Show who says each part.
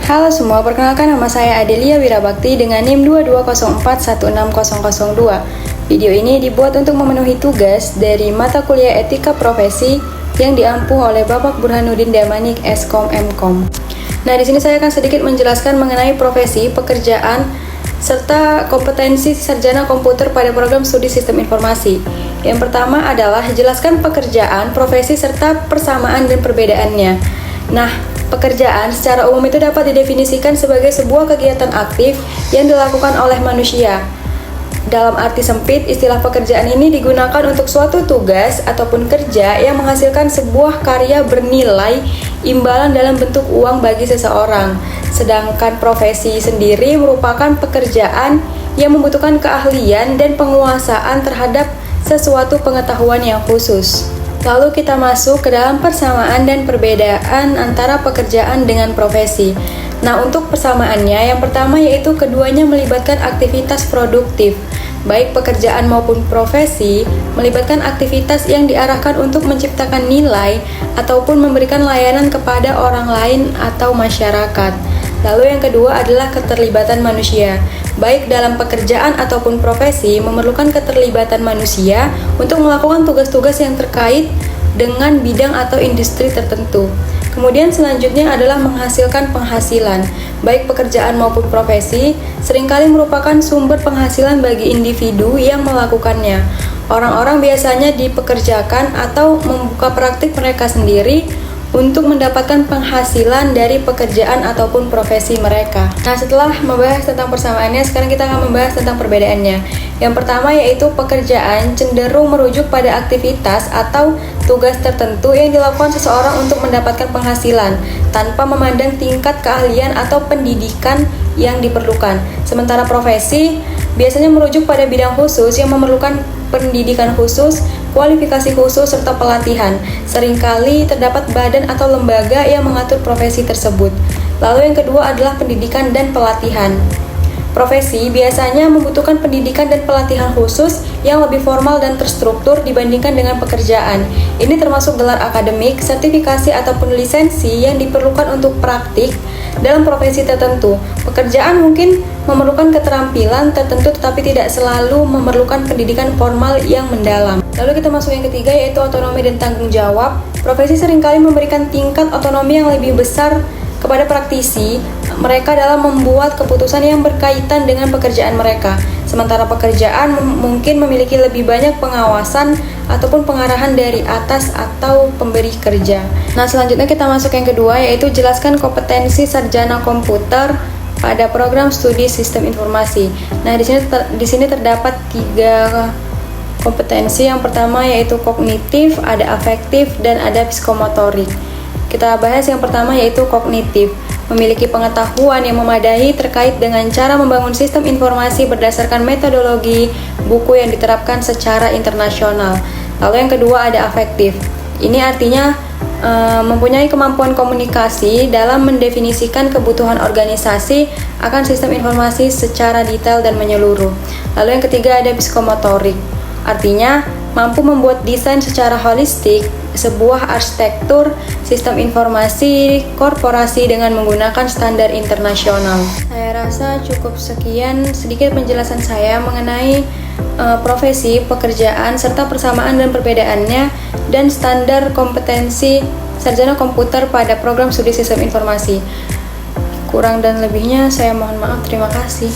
Speaker 1: Halo semua, perkenalkan nama saya Adelia Wirabakti dengan NIM 220416002. Video ini dibuat untuk memenuhi tugas dari mata kuliah Etika Profesi yang diampuh oleh Bapak Burhanuddin Damanik, Eskom Mkom. Nah, di sini saya akan sedikit menjelaskan mengenai profesi, pekerjaan, serta kompetensi sarjana komputer pada program studi sistem informasi. Yang pertama adalah jelaskan pekerjaan, profesi, serta persamaan dan perbedaannya. Nah, pekerjaan secara umum itu dapat didefinisikan sebagai sebuah kegiatan aktif yang dilakukan oleh manusia. Dalam arti sempit, istilah pekerjaan ini digunakan untuk suatu tugas ataupun kerja yang menghasilkan sebuah karya bernilai imbalan dalam bentuk uang bagi seseorang. Sedangkan profesi sendiri merupakan pekerjaan yang membutuhkan keahlian dan penguasaan terhadap sesuatu pengetahuan yang khusus. Lalu kita masuk ke dalam persamaan dan perbedaan antara pekerjaan dengan profesi. Nah, untuk persamaannya, yang pertama yaitu keduanya melibatkan aktivitas produktif. Baik pekerjaan maupun profesi melibatkan aktivitas yang diarahkan untuk menciptakan nilai ataupun memberikan layanan kepada orang lain atau masyarakat. Lalu yang kedua adalah keterlibatan manusia. Baik dalam pekerjaan ataupun profesi memerlukan keterlibatan manusia untuk melakukan tugas-tugas yang terkait dengan bidang atau industri tertentu. Kemudian selanjutnya adalah menghasilkan penghasilan. Baik pekerjaan maupun profesi seringkali merupakan sumber penghasilan bagi individu yang melakukannya. Orang-orang biasanya dipekerjakan atau membuka praktik mereka sendiri untuk mendapatkan penghasilan dari pekerjaan ataupun profesi mereka. Nah, setelah membahas tentang persamaannya, sekarang kita akan membahas tentang perbedaannya. Yang pertama yaitu pekerjaan cenderung merujuk pada aktivitas atau tugas tertentu yang dilakukan seseorang untuk mendapatkan penghasilan tanpa memandang tingkat keahlian atau pendidikan yang diperlukan. Sementara profesi biasanya merujuk pada bidang khusus yang memerlukan pendidikan khusus, kualifikasi khusus, serta pelatihan. Seringkali terdapat badan atau lembaga yang mengatur profesi tersebut. Lalu yang kedua adalah pendidikan dan pelatihan. Profesi biasanya membutuhkan pendidikan dan pelatihan khusus yang lebih formal dan terstruktur dibandingkan dengan pekerjaan. Ini termasuk gelar akademik, sertifikasi ataupun lisensi yang diperlukan untuk praktik dalam profesi tertentu. Pekerjaan mungkin memerlukan keterampilan tertentu tetapi tidak selalu memerlukan pendidikan formal yang mendalam. Lalu kita masuk yang ketiga yaitu otonomi dan tanggung jawab. Profesi seringkali memberikan tingkat otonomi yang lebih besar kepada praktisi mereka dalam membuat keputusan yang berkaitan dengan pekerjaan mereka. Sementara pekerjaan mungkin memiliki lebih banyak pengawasan ataupun pengarahan dari atas atau pemberi kerja. Nah, selanjutnya kita masuk yang kedua yaitu jelaskan kompetensi sarjana komputer pada program studi sistem informasi. Nah, di sini terdapat 3 kompetensi. Yang pertama yaitu kognitif, ada afektif, dan ada psikomotorik. Kita bahas yang pertama yaitu kognitif. Memiliki pengetahuan yang memadai terkait dengan cara membangun sistem informasi berdasarkan metodologi buku yang diterapkan secara internasional. Lalu yang kedua ada afektif. Ini artinya mempunyai kemampuan komunikasi dalam mendefinisikan kebutuhan organisasi akan sistem informasi secara detail dan menyeluruh. Lalu yang ketiga ada psikomotorik. Artinya mampu membuat desain secara holistik sebuah arsitektur sistem informasi korporasi dengan menggunakan standar internasional. Saya rasa cukup sekian sedikit penjelasan saya mengenai profesi, pekerjaan, serta persamaan dan perbedaannya dan standar kompetensi sarjana komputer pada program studi sistem informasi. Kurang dan lebihnya saya mohon maaf. Terima kasih.